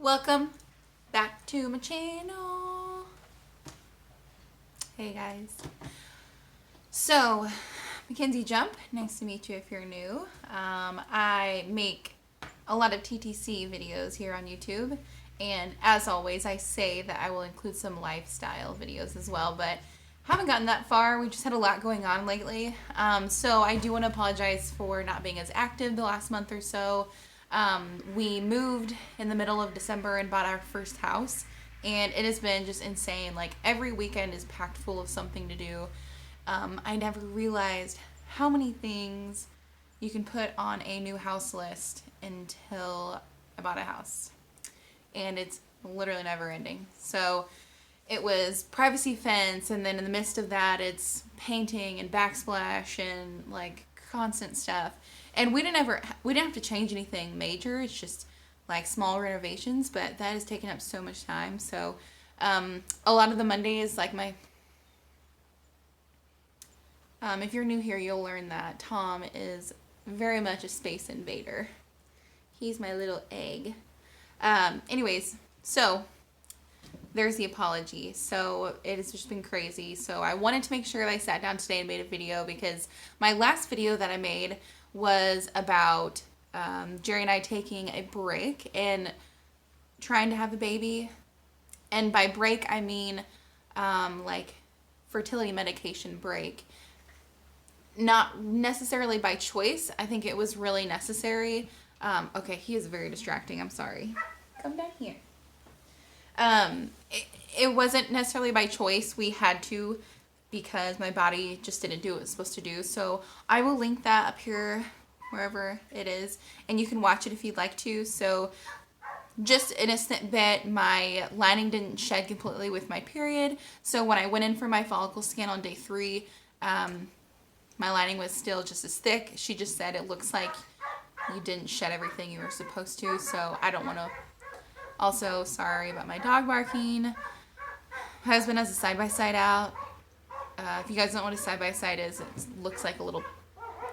Welcome back to my channel. Hey guys. So, Mackenzie Jump, nice to meet you if you're new. I make a lot of TTC videos here on YouTube, and as always I say that I will include some lifestyle videos as well, but haven't gotten that far. We just had a lot going on lately. So I do want to apologize for not being as active the last month or so. We moved in the middle of December and bought our first house, and it has been just insane. Like, every weekend is packed full of something to do. I never realized how many things you can put on a new house list until I bought a house, and it's literally never ending. So it was privacy fence, and then in the midst of that it's painting and backsplash and like constant stuff. And we didn't have to change anything major. It's just like small renovations, but that has taken up so much time. So a lot of the Mondays, like if you're new here, you'll learn that Tom is very much a space invader. He's my little egg. Anyways, so there's the apology. So it has just been crazy. So I wanted to make sure that I sat down today and made a video, because my last video that I made was about Jerry and I taking a break and trying to have a baby. And by break, I mean like fertility medication break. Not necessarily by choice. I think it was really necessary. Okay, he is very distracting. I'm sorry. Come down here. It wasn't necessarily by choice. We had to, because my body just didn't do what it was supposed to do. So I will link that up here wherever it is, and you can watch it if you'd like to. So just in a snippet, my lining didn't shed completely with my period. So when I went in for my follicle scan on day 3, my lining was still just as thick. She just said, it looks like you didn't shed everything you were supposed to. So I don't want to. Also, sorry about my dog barking. My husband has a side-by-side out. If you guys don't know what a side-by-side is, it looks like a little,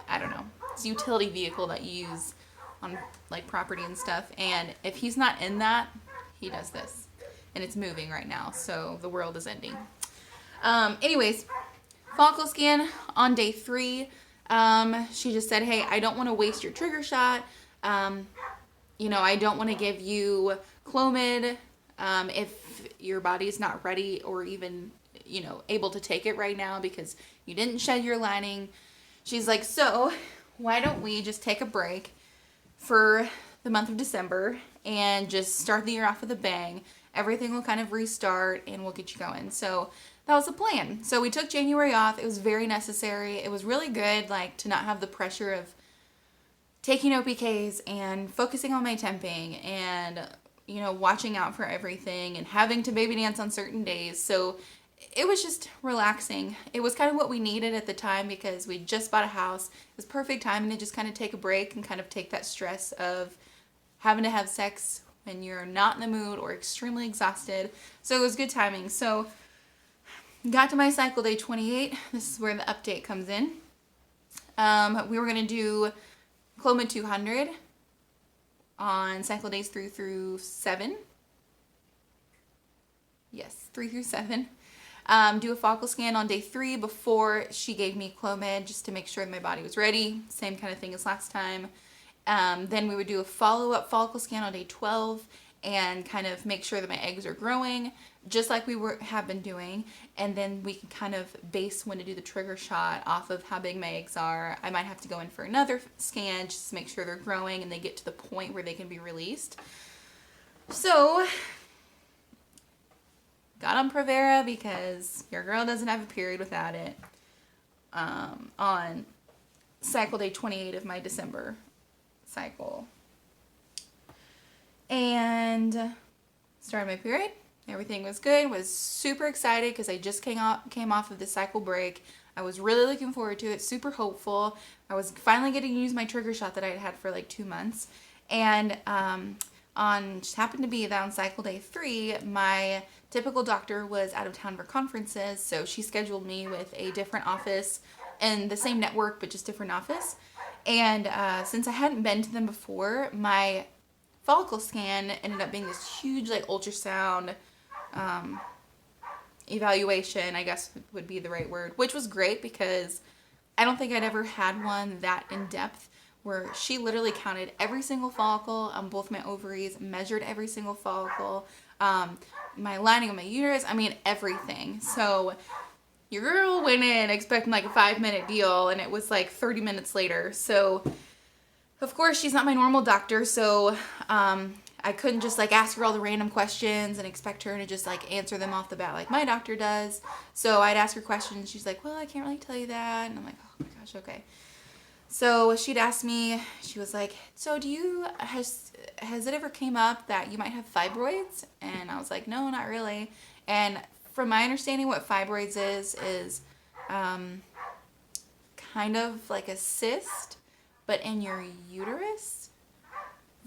I don't know, it's a utility vehicle that you use on like property and stuff. And if he's not in that, he does this. And it's moving right now, so the world is ending. Anyways, follicle scan on day 3. She just said, hey, I don't want to waste your trigger shot. You know, I don't want to give you Clomid if your body is not ready or even, you know, able to take it right now because you didn't shed your lining. She's like, so why don't we just take a break for the month of December and just start the year off with a bang. Everything will kind of restart and we'll get you going. So that was the plan. So we took January off. It was very necessary. It was really good, like, to not have the pressure of taking OPKs and focusing on my temping and, you know, watching out for everything and having to baby dance on certain days. So it was just relaxing. It was kind of what we needed at the time because we just bought a house. It was perfect timing to just kind of take a break and kind of take that stress of having to have sex when you're not in the mood or extremely exhausted. So it was good timing. So got to my cycle day 28. This is where the update comes in. We were going to do Clomid 200 on cycle days 3 through 7. Yes, 3 through 7. Do a follicle scan on day 3 before she gave me Clomid, just to make sure that my body was ready. Same kind of thing as last time. Then we would do a follow-up follicle scan on day 12 and kind of make sure that my eggs are growing, just like we have been doing. And then we can kind of base when to do the trigger shot off of how big my eggs are. I might have to go in for another scan just to make sure they're growing and they get to the point where they can be released. So got on Provera because your girl doesn't have a period without it on cycle day 28 of my December cycle. And started my period. Everything was good. Was super excited because I just came off of the cycle break. I was really looking forward to it. Super hopeful. I was finally getting to use my trigger shot that I had had for like 2 months. And just happened to be that on cycle day 3, my typical doctor was out of town for conferences, so she scheduled me with a different office in the same network but just different office. And since I hadn't been to them before, my follicle scan ended up being this huge like ultrasound evaluation, I guess would be the right word, which was great because I don't think I'd ever had one that in depth, where she literally counted every single follicle on both my ovaries, measured every single follicle, my lining of my uterus, I mean everything. So your girl went in expecting like a 5-minute deal, and it was like 30 minutes later. So of course she's not my normal doctor, so I couldn't just like ask her all the random questions and expect her to just like answer them off the bat like my doctor does. So I'd ask her questions. She's like, well, I can't really tell you that. And I'm like, oh my gosh, okay. So she'd ask me, she was like, so has it ever came up that you might have fibroids? And I was like, no, not really. And from my understanding, what fibroids is kind of like a cyst, but in your uterus,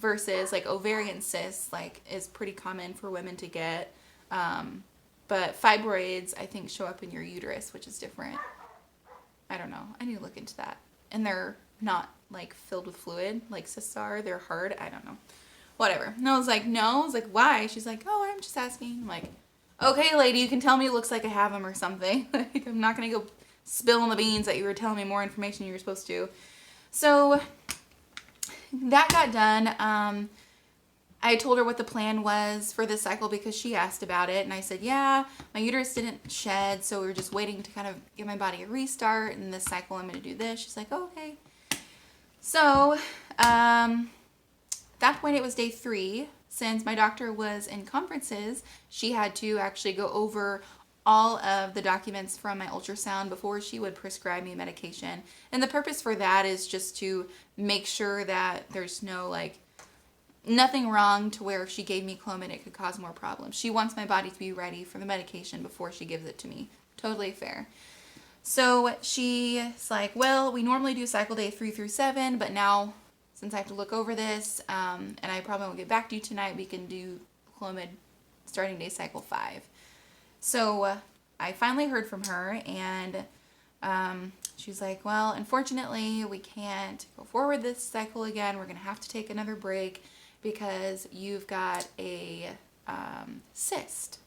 versus like ovarian cysts, like is pretty common for women to get. But fibroids, I think, show up in your uterus, which is different. I don't know. I need to look into that. And they're not like filled with fluid like cysts are. They're hard. I don't know. Whatever. And I was like, no. I was like, why? She's like, oh, I'm just asking. I'm like, okay, lady, you can tell me it looks like I have them or something. Like, I'm not going to go spilling the beans that you were telling me more information than you were supposed to. So that got done. I told her what the plan was for this cycle because she asked about it. And I said, yeah, my uterus didn't shed, so we were just waiting to kind of give my body a restart. And this cycle, I'm going to do this. She's like, oh, okay. So at that point, it was day 3. Since my doctor was in conferences, she had to actually go over all of the documents from my ultrasound before she would prescribe me medication. And the purpose for that is just to make sure that there's nothing wrong to where if she gave me Clomid, it could cause more problems. She wants my body to be ready for the medication before she gives it to me. Totally fair. So she's like, well, we normally do cycle day 3 through 7, but now since I have to look over this, and I probably won't get back to you tonight, we can do Clomid starting day cycle 5. So I finally heard from her, and she's like, well, unfortunately, we can't go forward this cycle again. We're going to have to take another break because you've got a cyst.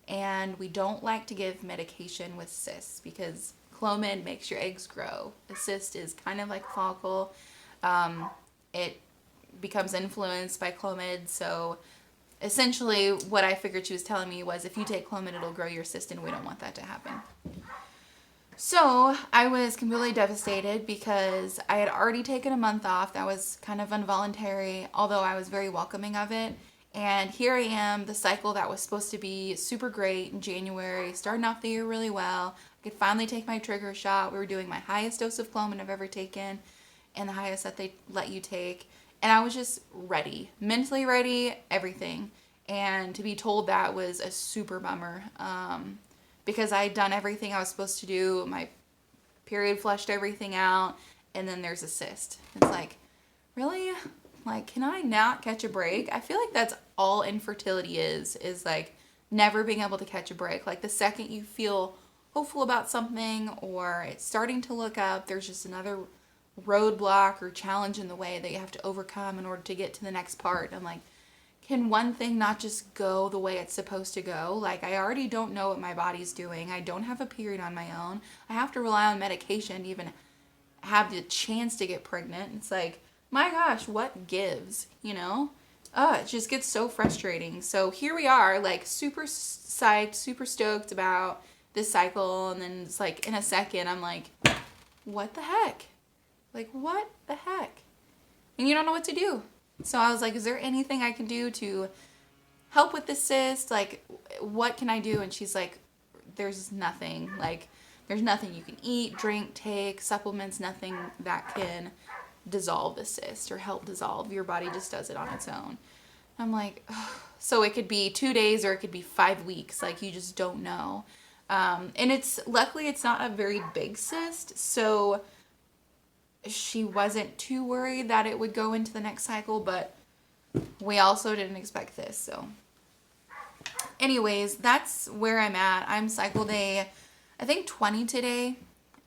And we don't like to give medication with cysts because Clomid makes your eggs grow. A cyst is kind of like a follicle. It becomes influenced by Clomid. So essentially what I figured she was telling me was if you take Clomid, it'll grow your cyst, and we don't want that to happen. So I was completely devastated because I had already taken a month off. That was kind of involuntary, although I was very welcoming of it. And here I am, the cycle that was supposed to be super great in January, starting off the year really well. I could finally take my trigger shot. We were doing my highest dose of Clomid I've ever taken, and the highest that they let you take. And I was just ready, mentally ready, everything. And to be told that was a super bummer because I had done everything I was supposed to do. My period flushed everything out, and then there's a cyst. It's like, really? Like, can I not catch a break? I feel like that's all infertility is like never being able to catch a break. Like the second you feel hopeful about something or it's starting to look up, there's just another roadblock or challenge in the way that you have to overcome in order to get to the next part. I'm like, can one thing not just go the way it's supposed to go? Like, I already don't know what my body's doing. I don't have a period on my own. I have to rely on medication to even have the chance to get pregnant. It's like, my gosh, what gives, you know? It just gets so frustrating. So here we are, like super psyched, super stoked about this cycle. And then it's like in a second, I'm like, what the heck? Like, what the heck? And you don't know what to do. So I was like, is there anything I can do to help with this cyst? Like, what can I do? And she's like, there's nothing. Like, there's nothing you can eat, drink, take, supplements, nothing that can dissolve the cyst or help dissolve. Your body just does it on its own. I'm like, ugh. So it could be 2 days or it could be 5 weeks. Like, you just don't know. And luckily it's not a very big cyst. So she wasn't too worried that it would go into the next cycle, but we also didn't expect this. So anyways, that's where I'm at. I'm cycle day, I think 20 today.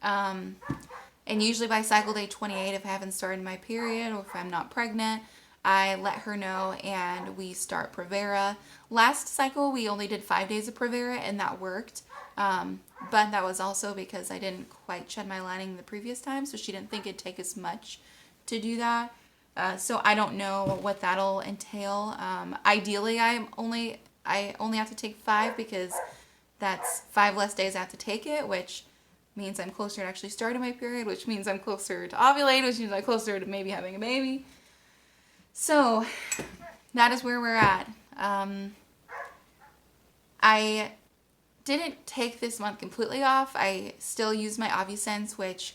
And usually by cycle day 28, if I haven't started my period or if I'm not pregnant, I let her know and we start Provera. Last cycle, we only did 5 days of Provera and that worked. But that was also because I didn't quite shed my lining the previous time, so she didn't think it'd take as much to do that. So I don't know what that'll entail. Ideally, I only have to take 5 because that's 5 less days I have to take it, which means I'm closer to actually starting my period, which means I'm closer to ovulate, which means I'm closer to maybe having a baby. So that is where we're at. I didn't take this month completely off. I still use my OvuSense, which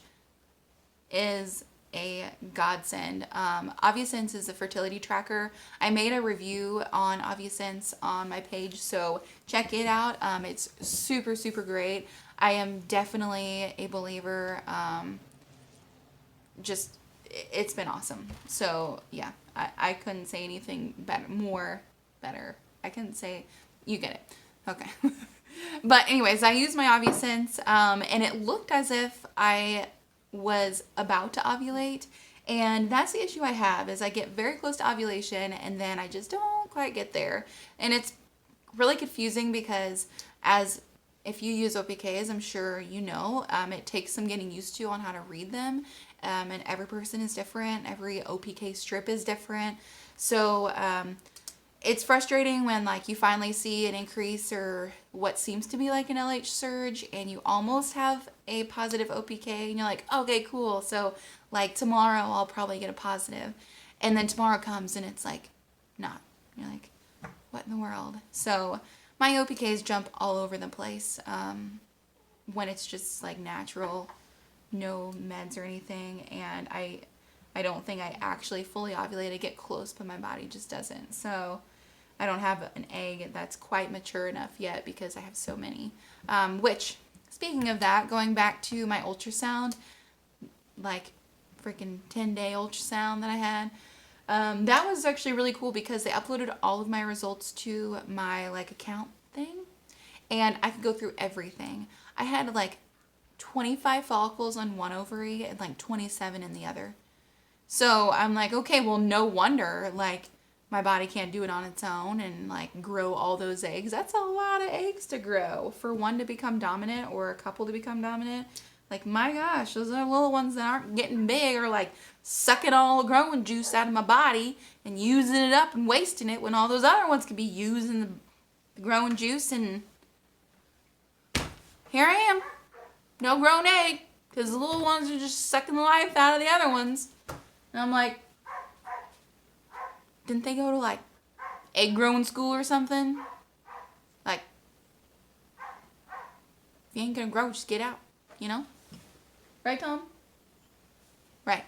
is a godsend. OvuSense is a fertility tracker. I made a review on OvuSense on my page, so check it out. It's super, super great. I am definitely a believer. It's been awesome. So yeah, I couldn't say anything better. I couldn't say, you get it. Okay. But anyways, I used my OvuSense, and it looked as if I was about to ovulate, and that's the issue I have, is I get very close to ovulation and then I just don't quite get there. And it's really confusing because if you use OPKs, I'm sure you know, it takes some getting used to on how to read them, and every person is different, every OPK strip is different, so it's frustrating when like you finally see an increase or what seems to be like an LH surge and you almost have a positive OPK and you're like, okay, cool. So like tomorrow I'll probably get a positive. And then tomorrow comes and it's like not. You're like, what in the world? So my OPKs jump all over the place when it's just like natural, no meds or anything. And I don't think I actually fully ovulate. I get close, but my body just doesn't. So I don't have an egg that's quite mature enough yet because I have so many. Which, speaking of that, going back to my ultrasound, like freaking 10-day ultrasound that I had, that was actually really cool because they uploaded all of my results to my like account thing, and I could go through everything. I had like 25 follicles on one ovary and like 27 in the other. So I'm like, okay, well, no wonder, like, my body can't do it on its own and, like, grow all those eggs. That's a lot of eggs to grow for one to become dominant or a couple to become dominant. Like, my gosh, those are little ones that aren't getting big or, like, sucking all the growing juice out of my body and using it up and wasting it when all those other ones could be using the growing juice. And here I am, no grown egg, because the little ones are just sucking the life out of the other ones. And I'm like, didn't they go to like egg growing school or something? Like, if you ain't gonna grow, just get out, you know? Right, Tom? Right.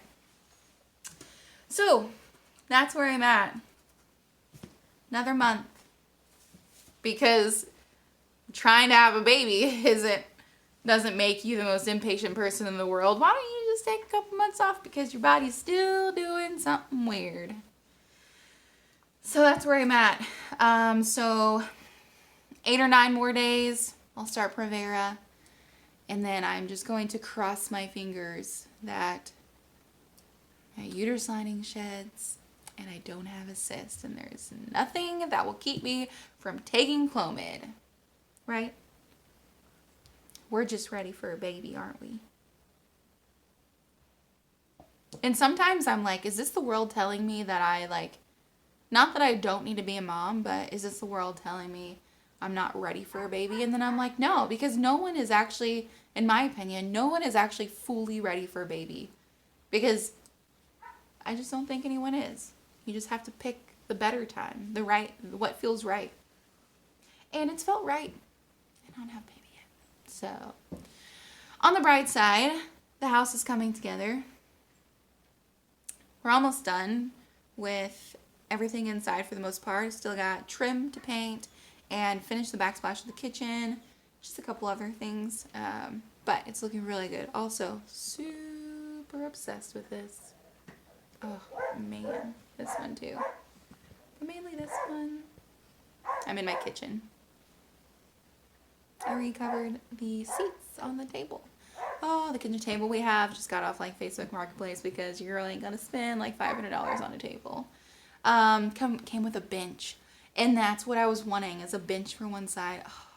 So, that's where I'm at. Another month. Because trying to have a baby doesn't make you the most impatient person in the world. Why don't you just take a couple months off because your body's still doing something weird? So that's where I'm at. So 8 or 9 more days, I'll start Provera. And then I'm just going to cross my fingers that my uterus lining sheds and I don't have a cyst. And there's nothing that will keep me from taking Clomid. Right? We're just ready for a baby, aren't we? And sometimes I'm like, is this the world telling me that I like, not that I don't need to be a mom, but is this the world telling me I'm not ready for a baby? And then I'm like, no, because no one is actually, in my opinion, no one is actually fully ready for a baby. Because I just don't think anyone is. You just have to pick the better time, what feels right. And it's felt right. I don't have a baby yet. So, on the bright side, the house is coming together. We're almost done with everything inside for the most part. Still got trim to paint and finish the backsplash of the kitchen. Just a couple other things. But it's looking really good. Also, super obsessed with this. Oh, man. This one, too. But mainly this one. I'm in my kitchen. I recovered the seats on the table. Oh, the kitchen table we have just got off like Facebook Marketplace because your girl ain't gonna spend like $500 on a table. came with a bench. And that's what I was wanting, is a bench for one side. Oh.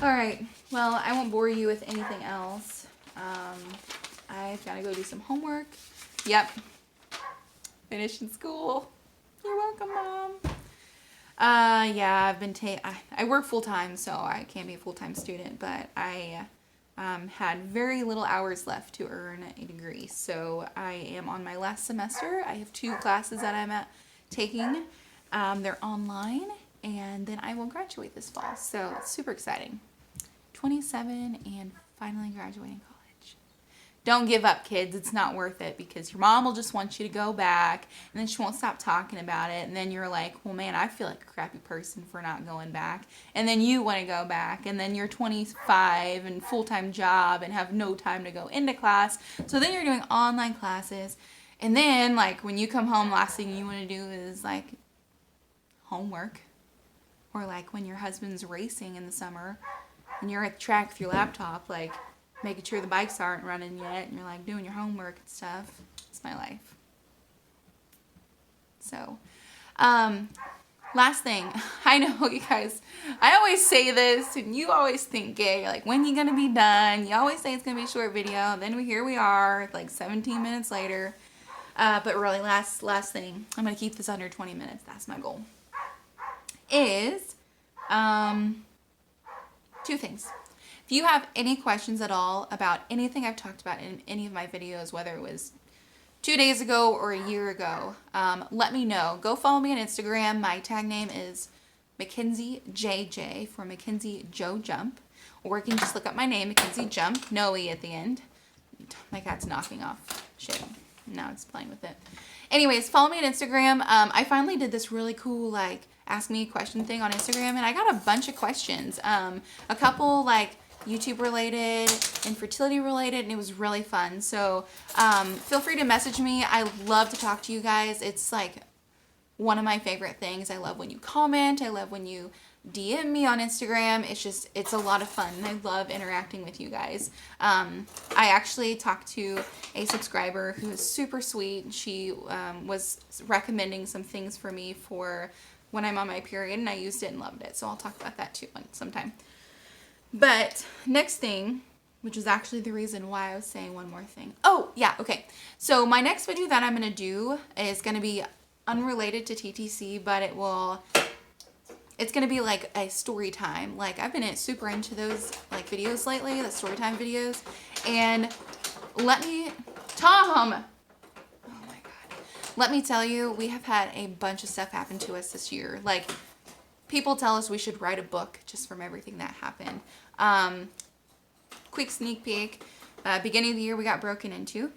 All right, well, I won't bore you with anything else. I've got to go do some homework. Yep, finishing school. You're welcome, Mom. Yeah, I work full-time, so I can't be a full-time student, but I had very little hours left to earn a degree. So I am on my last semester. I have 2 classes that I'm taking. They're online, and then I will graduate this fall. So it's super exciting. 27 and finally graduating college. Don't give up, kids. It's not worth it, because your mom will just want you to go back, and then she won't stop talking about it, and then you're like, well, man, I feel like a crappy person for not going back, and then you want to go back, and then you're 25 and full-time job and have no time to go into class, so then you're doing online classes, and then, like, when you come home, last thing you want to do is, like, homework, or, like, when your husband's racing in the summer, and you're at the track with your laptop, like, making sure the bikes aren't running yet, and you're like doing your homework and stuff. It's my life. So, last thing, I know you guys, I always say this, and you always think, you're like, when you gonna be done? You always say it's gonna be a short video, and then here we are, like 17 minutes later. But really, last thing, I'm gonna keep this under 20 minutes. That's my goal. Is 2 things. If you have any questions at all about anything I've talked about in any of my videos, whether it was 2 days ago or a year ago, let me know. Go follow me on Instagram. My tag name is Mackenzie JJ for Mackenzie Joe Jump. Or you can just look up my name, Mackenzie Jump, no E at the end. My cat's knocking off shit. Now it's playing with it. Anyways, follow me on Instagram. I finally did this really cool, like, ask me a question thing on Instagram, and I got a bunch of questions. A couple, like, YouTube related, infertility related, and it was really fun. So feel free to message me. I love to talk to you guys. It's like one of my favorite things. I love when you comment. I love when you DM me on Instagram. It's a lot of fun, and I love interacting with you guys. I actually talked to a subscriber who is super sweet. She was recommending some things for me for when I'm on my period, and I used it and loved it. So I'll talk about that too sometime. But next thing, which is actually the reason why I was saying one more thing. Oh, yeah, okay. So my next video that I'm going to do is going to be unrelated to TTC, but it's going to be like a story time. Like, I've been super into those like videos lately, the story time videos. And Tom! Oh my God. Let me tell you, we have had a bunch of stuff happen to us this year. Like, people tell us we should write a book just from everything that happened. Quick sneak peek. Beginning of the year, we got broken into.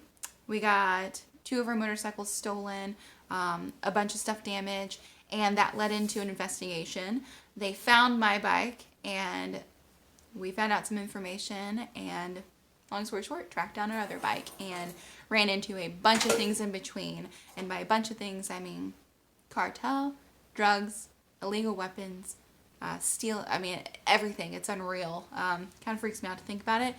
We got 2 of our motorcycles stolen, a bunch of stuff damaged, and that led into an investigation. They found my bike, and we found out some information, and long story short, tracked down another bike and ran into a bunch of things in between. And by a bunch of things, I mean cartel, drugs, illegal weapons, everything. It's unreal. Kind of freaks me out to think about it.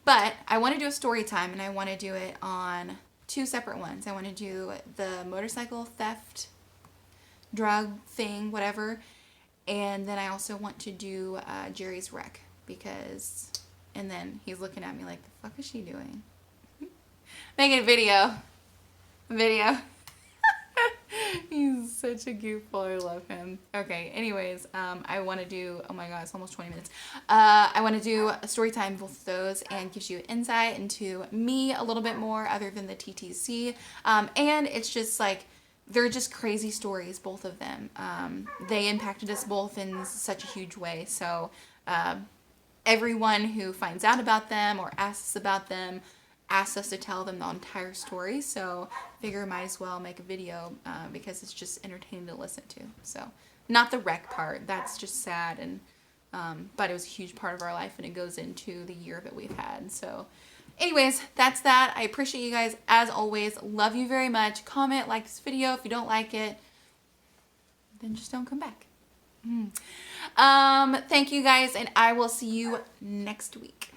But I want to do a story time, and I want to do it on 2 separate ones. I want to do the motorcycle theft, drug thing, whatever. And then I also want to do Jerry's wreck, and then he's looking at me like, the fuck is she doing? Making a video. He's such a goofball. I love him. Okay, anyways, I want to do, oh my God, it's almost 20 minutes. I want to do a story time, both of those, and gives you insight into me a little bit more other than the TTC. And it's just like, they're just crazy stories, both of them. They impacted us both in such a huge way. So everyone who finds out about them or asks us about them asked us to tell them the entire story, so I figure I might as well make a video because it's just entertaining to listen to. So, not the wreck part, that's just sad, and but it was a huge part of our life, and it goes into the year that we've had. So, anyways, that's that. I appreciate you guys, as always. Love you very much. Comment, like this video. If you don't like it, then just don't come back. Thank you guys, and I will see you next week.